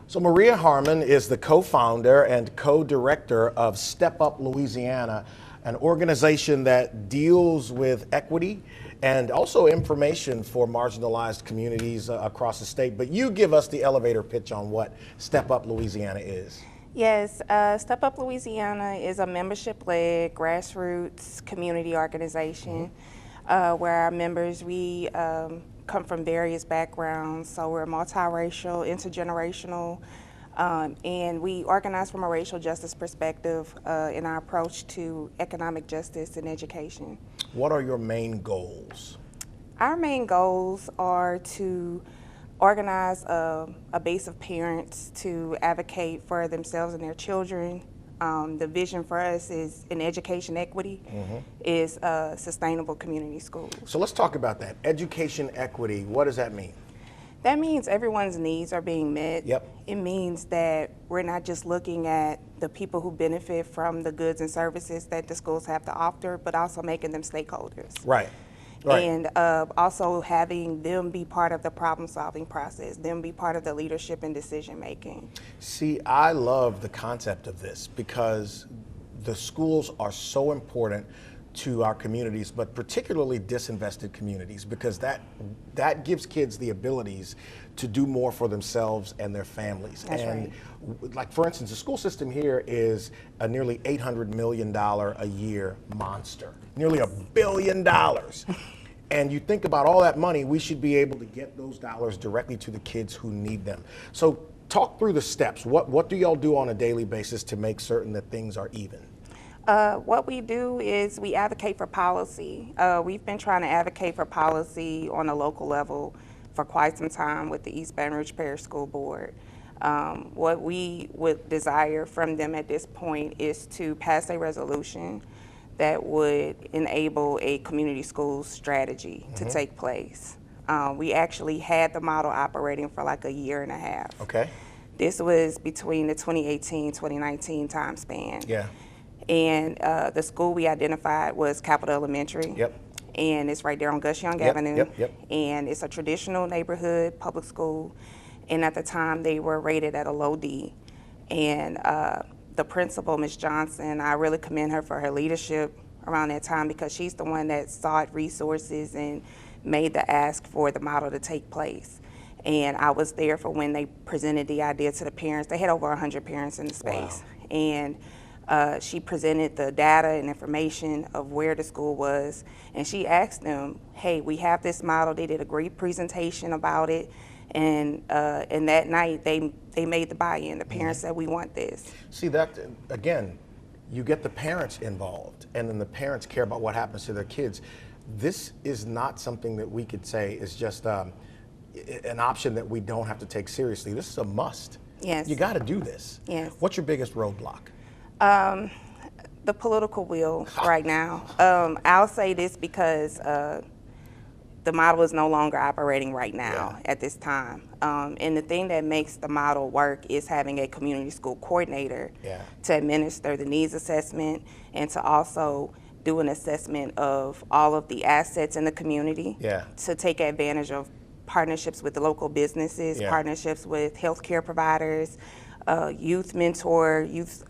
So Maria Harmon is the co-founder and co-director of Step Up Louisiana, an organization that deals with equity and also information for marginalized communities across the state. But you give us the elevator pitch on what Step Up Louisiana is. Yes, Step Up Louisiana is a membership-led grassroots community organization where our members, we come from various backgrounds, so we're multiracial, intergenerational, and we organize from a racial justice perspective in our approach to economic justice and education. What are your main goals? Our main goals are to organize a base of parents to advocate for themselves and their children. The vision for us is in education equity is sustainable community schools. So let's talk about that. Education equity, what does that mean? That means everyone's needs are being met. Yep. It means that we're not just looking at the people who benefit from the goods and services that the schools have to offer, but also making them stakeholders. Right. Right. And also having them be part of the problem-solving process, them be part of the leadership and decision-making. See, I love the concept of this because the schools are so important to our communities, but particularly disinvested communities, because that gives kids the abilities to do more for themselves and their families. That's and right. Like, for instance, the school system here is a nearly $800 million a year monster, nearly $1 billion. And you think about all that money, we should be able to get those dollars directly to the kids who need them. So talk through the steps. What do y'all do on a daily basis to make certain that things are even? What we do is we advocate for policy. We've been trying to advocate for policy on a local level for quite some time with the East Baton Rouge Parish School Board. What we would desire from them at this point is to pass a resolution that would enable a community school strategy to take place. We actually had the model operating for like a year and a half. Okay. This was between the 2018-2019 time span. Yeah. And the school we identified was Capitol Elementary. Yep. And it's right there on Gus Young Avenue. Yep. And it's a traditional neighborhood public school. And at the time, they were rated at a low D. And the principal, Ms. Johnson, I really commend her for her leadership around that time because she's the one that sought resources and made the ask for the model to take place. And I was there for when they presented the idea to the parents. They had over 100 parents in the space. Wow. And she presented the data and information of where the school was. And she asked them, hey, we have this model. They did a great presentation about it. And that night, they made the buy-in. The parents said, we want this. See, that, again, you get the parents involved, and then the parents care about what happens to their kids. This is not something that we could say is just an option that we don't have to take seriously. This is a must. Yes. You got to do this. Yes. What's your biggest roadblock? The political will right now. I'll say this because the model is no longer operating right now at this time. And the thing that makes the model work is having a community school coordinator to administer the needs assessment and to also do an assessment of all of the assets in the community to take advantage of partnerships with the local businesses, partnerships with healthcare providers, youth mentor, youth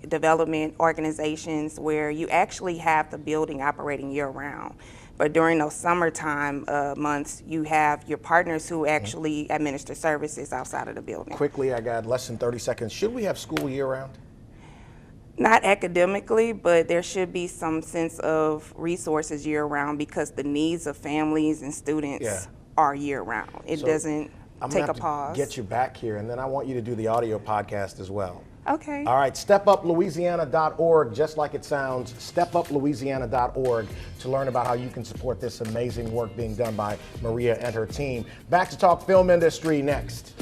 development organizations where you actually have the building operating year-round. But during those summertime months, you have your partners who actually administer services outside of the building. Quickly, I got less than 30 seconds. Should we have school year-round? Not academically, but there should be some sense of resources year-round because the needs of families and students are year-round. It doesn't take a pause. Get you back here, and then I want you to do the audio podcast as well. Okay. All right, stepuplouisiana.org, just like it sounds, stepuplouisiana.org to learn about how you can support this amazing work being done by Maria and her team. Back to talk film industry next.